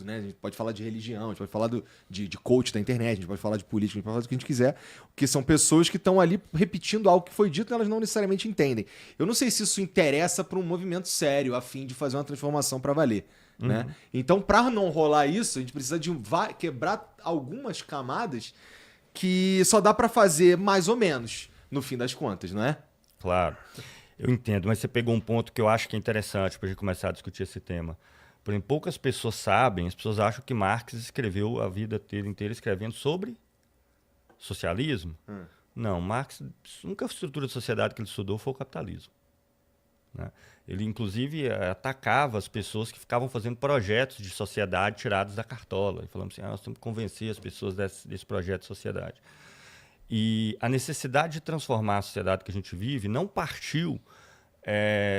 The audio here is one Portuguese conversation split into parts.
tudo, né? A gente pode falar de religião, a gente pode falar de coach da internet, a gente pode falar de política, a gente pode falar do que a gente quiser, que são pessoas que estão ali repetindo algo que foi dito e elas não necessariamente entendem. Eu não sei se isso interessa para um movimento sério, a fim de fazer uma transformação para valer. Né? Então, para não rolar isso, a gente precisa de quebrar algumas camadas que só dá para fazer mais ou menos, no fim das contas, não é? Claro, eu entendo, mas você pegou um ponto que eu acho que é interessante para a gente começar a discutir esse tema. Por exemplo, poucas pessoas sabem, as pessoas acham que Marx escreveu a vida inteira escrevendo sobre socialismo. Não, Marx, a única estrutura de sociedade que ele estudou foi o capitalismo. Né? Ele, inclusive, atacava as pessoas que ficavam fazendo projetos de sociedade tirados da cartola. E falando assim, nós temos que convencer as pessoas desse projeto de sociedade. E a necessidade de transformar a sociedade que a gente vive não partiu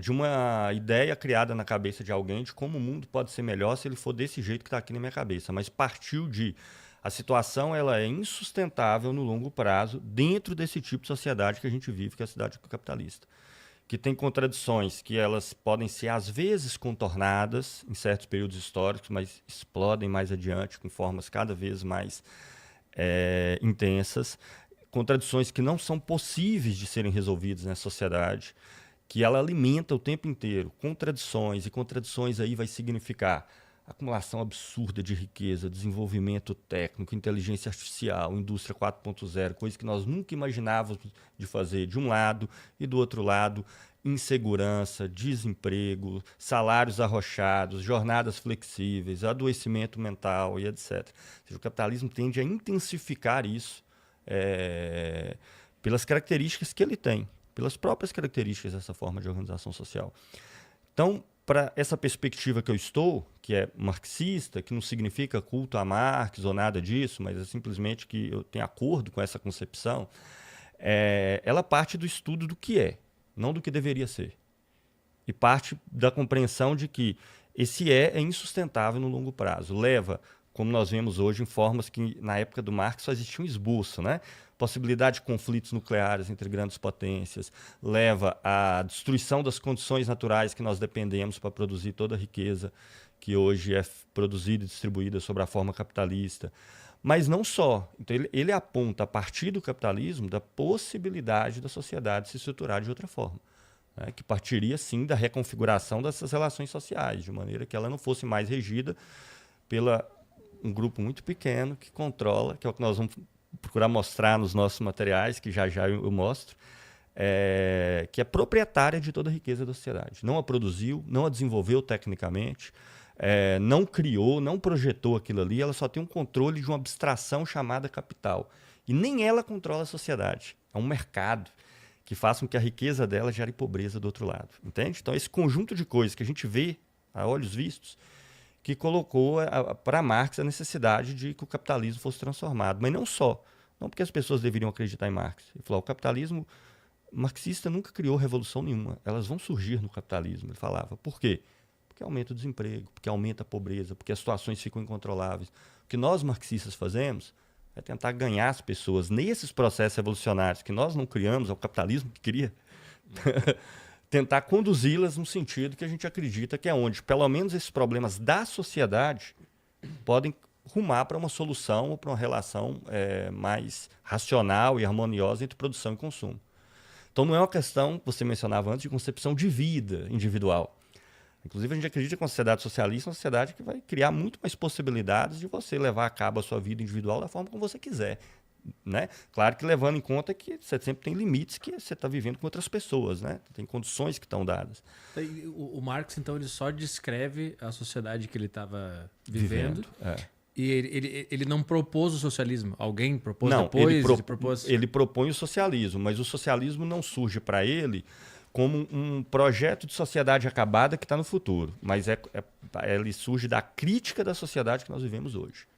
de uma ideia criada na cabeça de alguém de como o mundo pode ser melhor se ele for desse jeito que está aqui na minha cabeça, mas partiu de a situação ela é insustentável no longo prazo dentro desse tipo de sociedade que a gente vive, que é a sociedade capitalista, que tem contradições que elas podem ser às vezes contornadas em certos períodos históricos, mas explodem mais adiante com formas cada vez mais intensas, contradições que não são possíveis de serem resolvidas nessa sociedade, que ela alimenta o tempo inteiro contradições, e contradições aí vai significar acumulação absurda de riqueza, desenvolvimento técnico, inteligência artificial, indústria 4.0, coisas que nós nunca imaginávamos de fazer de um lado, e do outro lado insegurança, desemprego, salários arrochados, jornadas flexíveis, adoecimento mental e etc. Ou seja, o capitalismo tende a intensificar isso pelas características que ele tem, pelas próprias características dessa forma de organização social. Então, para essa perspectiva que eu estou, que é marxista, que não significa culto a Marx ou nada disso, mas é simplesmente que eu tenho acordo com essa concepção, ela parte do estudo do que é, não do que deveria ser. E parte da compreensão de que esse é insustentável no longo prazo. Leva, como nós vemos hoje, em formas que na época do Marx só existia um esboço, né? Possibilidade de conflitos nucleares entre grandes potências, leva à destruição das condições naturais que nós dependemos para produzir toda a riqueza que hoje é produzida e distribuída sobre a forma capitalista. Mas não só. Então, ele aponta, a partir do capitalismo, da possibilidade da sociedade se estruturar de outra forma, né? Que partiria, sim, da reconfiguração dessas relações sociais, de maneira que ela não fosse mais regida pela um grupo muito pequeno que controla, que é o que nós vamos procurar mostrar nos nossos materiais, que já eu mostro, que é proprietária de toda a riqueza da sociedade. Não a produziu, não a desenvolveu tecnicamente, não criou, não projetou aquilo ali, ela só tem um controle de uma abstração chamada capital. E nem ela controla a sociedade. É um mercado que faz com que a riqueza dela gere pobreza do outro lado. Entende? Então, esse conjunto de coisas que a gente vê a olhos vistos, que colocou para Marx a necessidade de que o capitalismo fosse transformado. Mas não só. Não porque as pessoas deveriam acreditar em Marx. Ele falou, o capitalismo marxista nunca criou revolução nenhuma. Elas vão surgir no capitalismo. Ele falava. Por quê? Porque aumenta o desemprego, porque aumenta a pobreza, porque as situações ficam incontroláveis. O que nós marxistas fazemos é tentar ganhar as pessoas nesses processos revolucionários que nós não criamos, é o capitalismo que cria, tentar conduzi-las no sentido que a gente acredita que é onde, pelo menos, esses problemas da sociedade podem rumar para uma solução ou para uma relação mais racional e harmoniosa entre produção e consumo. Então, não é uma questão, você mencionava antes, de concepção de vida individual. Inclusive, a gente acredita que uma sociedade socialista é uma sociedade que vai criar muito mais possibilidades de você levar a cabo a sua vida individual da forma como você quiser. Né? Claro que levando em conta que você sempre tem limites que você está vivendo com outras pessoas, né? Tem condições que estão dadas. O Marx, então, ele só descreve a sociedade que ele estava vivendo. E ele não propôs o socialismo? Alguém propôs depois? Ele propõe o socialismo, mas o socialismo não surge para ele como um projeto de sociedade acabada que está no futuro, mas ele surge da crítica da sociedade que nós vivemos hoje.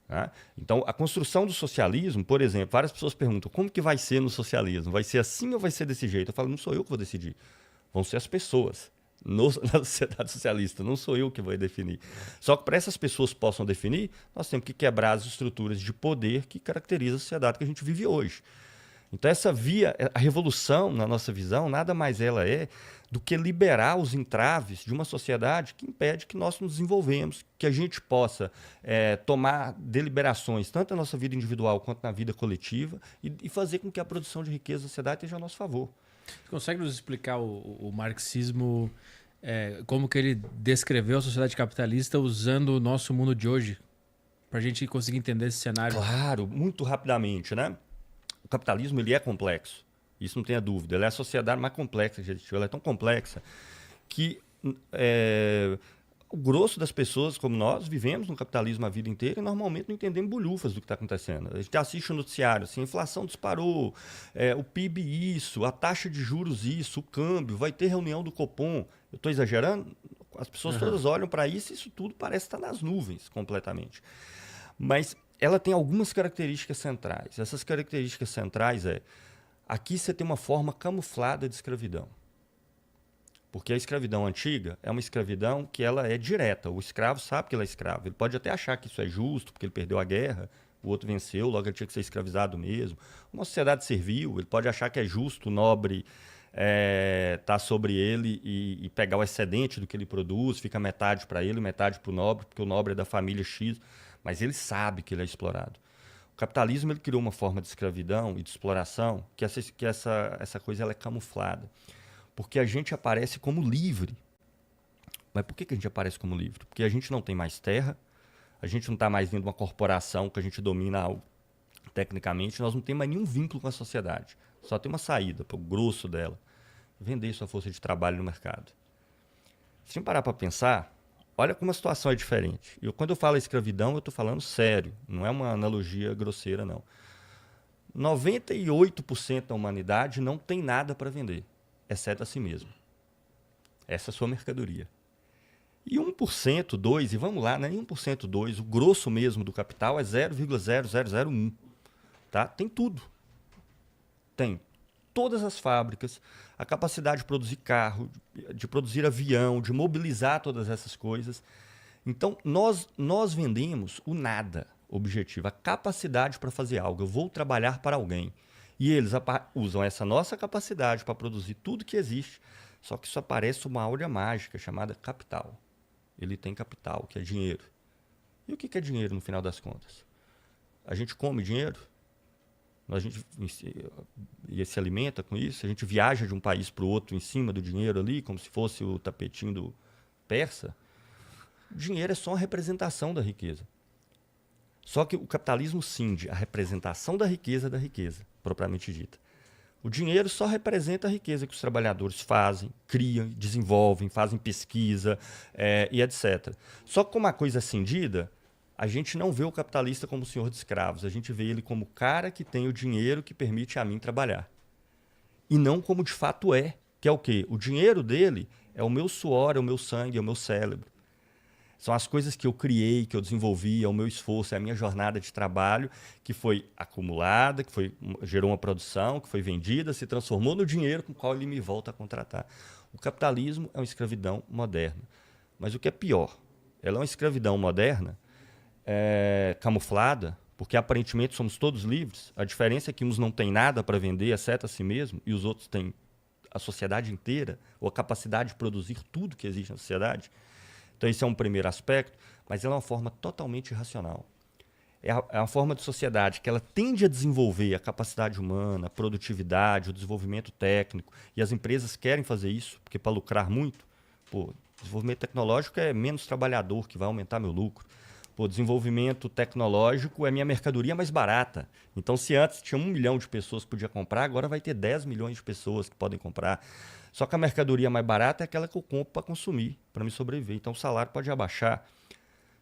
Tá? Então, a construção do socialismo, por exemplo, várias pessoas perguntam como que vai ser no socialismo? Vai ser assim ou vai ser desse jeito? Eu falo, não sou eu que vou decidir. Vão ser as pessoas na sociedade socialista, não sou eu que vou definir. Só que para essas pessoas possam definir, nós temos que quebrar as estruturas de poder que caracterizam a sociedade que a gente vive hoje. Então, essa via, a revolução, na nossa visão, nada mais ela é do que liberar os entraves de uma sociedade que impede que nós nos desenvolvemos, que a gente possa tomar deliberações, tanto na nossa vida individual quanto na vida coletiva, e fazer com que a produção de riqueza da sociedade esteja a nosso favor. Você consegue nos explicar o marxismo, como que ele descreveu a sociedade capitalista usando o nosso mundo de hoje, para a gente conseguir entender esse cenário? Claro, muito rapidamente, né? O capitalismo ele é complexo, isso não tenha dúvida. Ele é a sociedade mais complexa que existiu. Ela é tão complexa que o grosso das pessoas, como nós, vivemos no capitalismo a vida inteira e normalmente não entendemos bolhufas do que está acontecendo. A gente assiste o noticiário, assim, a inflação disparou, o PIB isso, a taxa de juros isso, o câmbio, vai ter reunião do Copom. Eu estou exagerando? As pessoas todas olham para isso e isso tudo parece estar nas nuvens completamente. Mas ela tem algumas características centrais. Essas características centrais aqui você tem uma forma camuflada de escravidão. Porque a escravidão antiga é uma escravidão que ela é direta. O escravo sabe que ele é escravo. Ele pode até achar que isso é justo, porque ele perdeu a guerra, o outro venceu, logo ele tinha que ser escravizado mesmo. Uma sociedade servil, ele pode achar que é justo o nobre tá sobre ele e pegar o excedente do que ele produz, fica metade para ele, metade para o nobre, porque o nobre é da família X. Mas ele sabe que ele é explorado. O capitalismo ele criou uma forma de escravidão e de exploração que essa coisa ela é camuflada. Porque a gente aparece como livre. Mas por que a gente aparece como livre? Porque a gente não tem mais terra, a gente não está mais dentro de uma corporação que a gente domina algo tecnicamente, nós não temos mais nenhum vínculo com a sociedade. Só tem uma saída, para o grosso dela. Vender sua força de trabalho no mercado. Se a gente parar para pensar, olha como a situação é diferente. Quando eu falo escravidão, eu estou falando sério. Não é uma analogia grosseira, não. 98% da humanidade não tem nada para vender, exceto a si mesmo. Essa é a sua mercadoria. E 1%, 2%, e vamos lá, né? 1%, 2%, o grosso mesmo do capital é 0,0001. Tá? Tem tudo. Tem todas as fábricas, a capacidade de produzir carro, de produzir avião, de mobilizar todas essas coisas. Então, nós vendemos o nada objetivo, a capacidade para fazer algo. Eu vou trabalhar para alguém. E eles usam essa nossa capacidade para produzir tudo que existe, só que isso aparece uma áurea mágica chamada capital. Ele tem capital, que é dinheiro. E o que é dinheiro no final das contas? A gente come dinheiro? A gente se alimenta com isso, a gente viaja de um país para o outro em cima do dinheiro ali, como se fosse o tapetinho do persa. O dinheiro é só uma representação da riqueza. Só que o capitalismo cinge a representação da riqueza, propriamente dita. O dinheiro só representa a riqueza que os trabalhadores fazem, criam, desenvolvem, fazem pesquisa e etc. Só que como a coisa é cindida, a gente não vê o capitalista como senhor de escravos, a gente vê ele como o cara que tem o dinheiro que permite a mim trabalhar. E não como de fato é, que é o quê? O dinheiro dele é o meu suor, é o meu sangue, é o meu cérebro. São as coisas que eu criei, que eu desenvolvi, é o meu esforço, é a minha jornada de trabalho que foi acumulada, gerou uma produção, que foi vendida, se transformou no dinheiro com o qual ele me volta a contratar. O capitalismo é uma escravidão moderna. Mas o que é pior, ela é uma escravidão moderna camuflada, porque aparentemente somos todos livres. A diferença é que uns não têm nada para vender, exceto a si mesmo, e os outros têm a sociedade inteira, ou a capacidade de produzir tudo que existe na sociedade. Então, esse é um primeiro aspecto, mas ela é uma forma totalmente irracional. É uma forma de sociedade que ela tende a desenvolver a capacidade humana, a produtividade, o desenvolvimento técnico, e as empresas querem fazer isso, porque para lucrar muito, desenvolvimento tecnológico é menos trabalhador, que vai aumentar meu lucro. Desenvolvimento tecnológico é minha mercadoria mais barata. Então, se antes tinha 1 milhão de pessoas que podia comprar, agora vai ter 10 milhões de pessoas que podem comprar. Só que a mercadoria mais barata é aquela que eu compro para consumir, para me sobreviver. Então, o salário pode abaixar.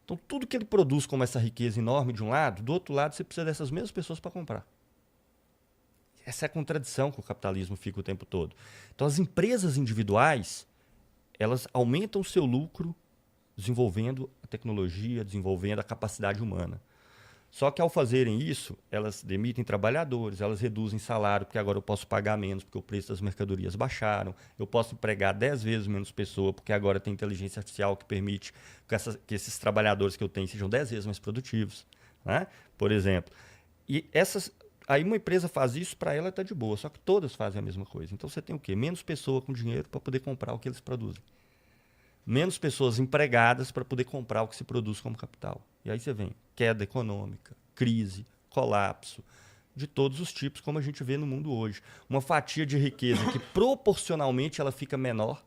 Então, tudo que ele produz como essa riqueza enorme de um lado, do outro lado você precisa dessas mesmas pessoas para comprar. Essa é a contradição que o capitalismo fica o tempo todo. Então, as empresas individuais, elas aumentam o seu lucro desenvolvendo a tecnologia, desenvolvendo a capacidade humana. Só que ao fazerem isso, elas demitem trabalhadores, elas reduzem salário, porque agora eu posso pagar menos, porque o preço das mercadorias baixaram, eu posso empregar 10 vezes menos pessoa, porque agora tem inteligência artificial que permite que esses trabalhadores que eu tenho sejam 10 vezes mais produtivos, né? Por exemplo. E Aí uma empresa faz isso, para ela está de boa, só que todas fazem a mesma coisa. Então você tem o quê? Menos pessoa com dinheiro para poder comprar o que eles produzem. Menos pessoas empregadas para poder comprar o que se produz como capital. E aí você vem queda econômica, crise, colapso, de todos os tipos, como a gente vê no mundo hoje. Uma fatia de riqueza que proporcionalmente ela fica menor,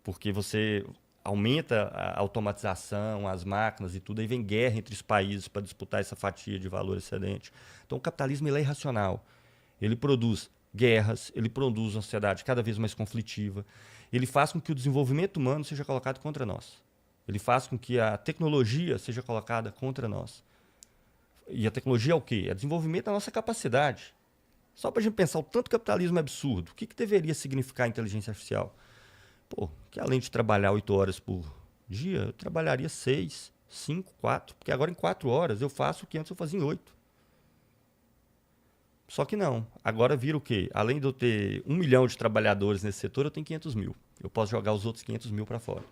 porque você aumenta a automatização, as máquinas e tudo, aí vem guerra entre os países para disputar essa fatia de valor excedente. Então o capitalismo ele é irracional. Ele produz guerras, ele produz uma sociedade cada vez mais conflitiva, ele faz com que o desenvolvimento humano seja colocado contra nós. Ele faz com que a tecnologia seja colocada contra nós. E a tecnologia é o quê? É desenvolvimento da nossa capacidade. Só para a gente pensar o tanto capitalismo é absurdo. O que deveria significar a inteligência artificial? Pô, que além de trabalhar 8 horas por dia, eu trabalharia 6, 5, 4. Porque agora em 4 horas eu faço o que antes eu fazia em 8. Só que não. Agora vira o quê? Além de eu ter 1 milhão de trabalhadores nesse setor, eu tenho 500 mil. Eu posso jogar os outros 500 mil para fora.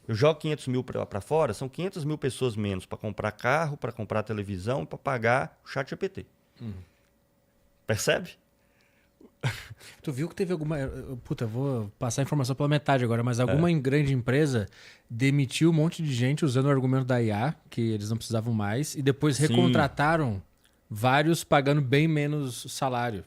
Eu jogo 500 mil para fora, são 500 mil pessoas menos para comprar carro, para comprar televisão, para pagar o chat GPT. Percebe? Tu viu que teve alguma... Puta, eu vou passar a informação pela metade agora, mas alguma grande empresa demitiu um monte de gente usando o argumento da IA, que eles não precisavam mais, e depois recontrataram vários pagando bem menos salário.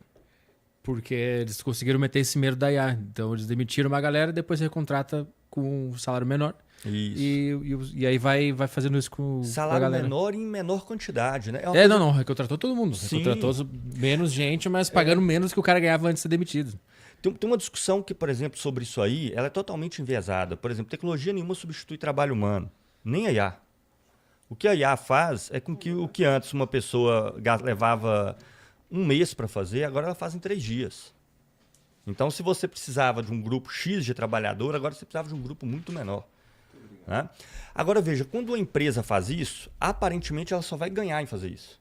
Porque eles conseguiram meter esse medo da IA. Então eles demitiram uma galera e depois recontrata com um salário menor. Isso. E aí vai fazendo isso com salário a galera. menor e em menor quantidade, né? Não, recontratou todo mundo. Sim. Recontratou menos gente, mas pagando menos que o cara ganhava antes de ser demitido. Tem uma discussão que, por exemplo, sobre isso aí, ela é totalmente enviesada. Por exemplo, tecnologia nenhuma substitui trabalho humano, nem a IA. O que a IA faz é com que o que antes uma pessoa levava 1 mês para fazer, agora ela faz em 3 dias. Então, se você precisava de um grupo X de trabalhador, agora você precisava de um grupo muito menor. Né? Agora, veja, quando uma empresa faz isso, aparentemente ela só vai ganhar em fazer isso.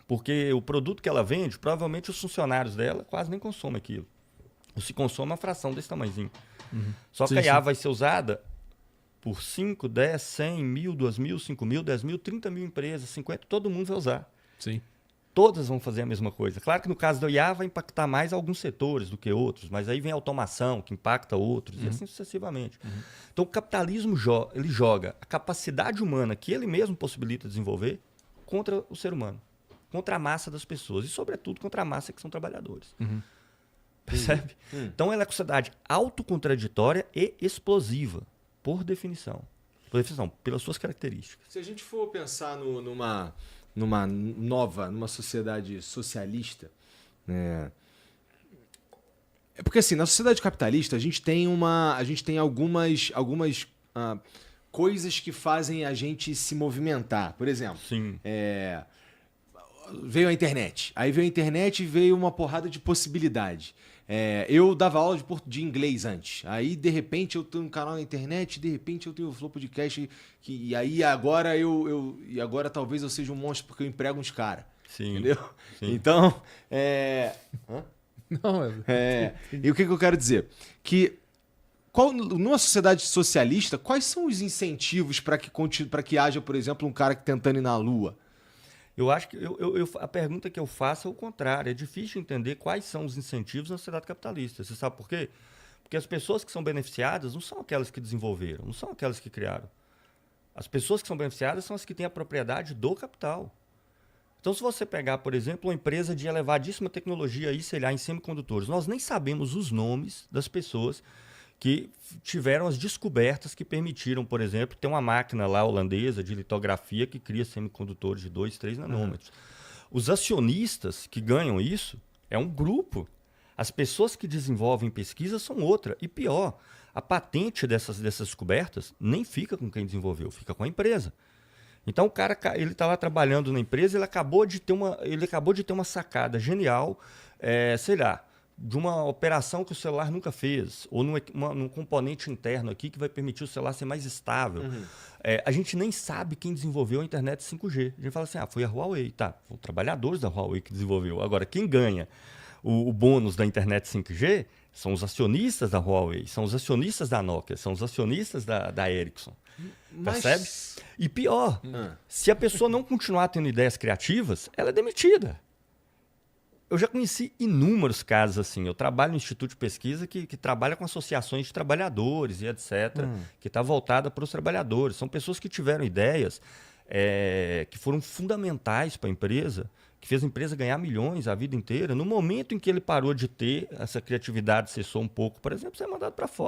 Porque o produto que ela vende, provavelmente os funcionários dela quase nem consomem aquilo. Ou se consome uma fração desse tamanhozinho. Só que a IA vai ser usada por 5, 10, 100, 1.000, 2.000, 5.000, 10.000, 30.000 empresas, 50, todo mundo vai usar. Sim. Todas vão fazer a mesma coisa. Claro que no caso da IA vai impactar mais alguns setores do que outros, mas aí vem a automação que impacta outros e assim sucessivamente. Então o capitalismo ele joga a capacidade humana que ele mesmo possibilita desenvolver contra o ser humano, contra a massa das pessoas e, sobretudo, contra a massa que são trabalhadores. Percebe? Então ela é uma sociedade autocontraditória e explosiva, por definição. Por definição, pelas suas características. Se a gente for pensar numa sociedade socialista, né? É porque assim, na sociedade capitalista a gente tem algumas coisas que fazem a gente se movimentar. Por exemplo, veio a internet. Aí veio a internet e veio uma porrada de possibilidade. Eu dava aula de inglês antes. Aí, de repente, eu tenho um canal na internet, de repente eu tenho o Flow Podcast, e aí agora agora talvez eu seja um monstro porque eu emprego uns caras. Entendeu? Sim. Então, e o que eu quero dizer? Que numa sociedade socialista, quais são os incentivos para que haja, por exemplo, um cara tentando ir na Lua? Eu acho que a pergunta que eu faço é o contrário. É difícil entender quais são os incentivos na sociedade capitalista. Você sabe por quê? Porque as pessoas que são beneficiadas não são aquelas que desenvolveram, não são aquelas que criaram. As pessoas que são beneficiadas são as que têm a propriedade do capital. Então, se você pegar, por exemplo, uma empresa de elevadíssima tecnologia aí, sei lá, em semicondutores, nós nem sabemos os nomes das pessoas que tiveram as descobertas que permitiram, por exemplo, ter uma máquina lá holandesa de litografia que cria semicondutores de 2, 3 nanômetros. Os acionistas que ganham isso é um grupo. As pessoas que desenvolvem pesquisa são outra. E pior, a patente dessas descobertas nem fica com quem desenvolveu, fica com a empresa. Então o cara ele está lá trabalhando na empresa, ele acabou de ter uma sacada genial, sei lá, de uma operação que o celular nunca fez, ou num componente interno aqui que vai permitir o celular ser mais estável. A gente nem sabe quem desenvolveu a internet 5G. A gente fala assim, foi a Huawei. Tá, foram trabalhadores da Huawei que desenvolveu. Agora, quem ganha o bônus da internet 5G são os acionistas da Huawei, são os acionistas da Nokia, são os acionistas da Ericsson. Percebe? E pior, se a pessoa não continuar tendo ideias criativas, ela é demitida. eu já conheci inúmeros casos assim. Eu trabalho no Instituto de Pesquisa que trabalha com associações de trabalhadores e etc., que está voltada para os trabalhadores. São pessoas que tiveram ideias que foram fundamentais para a empresa, que fez a empresa ganhar milhões a vida inteira. No momento em que ele parou de ter essa criatividade, cessou um pouco, por exemplo, você é mandado para fora.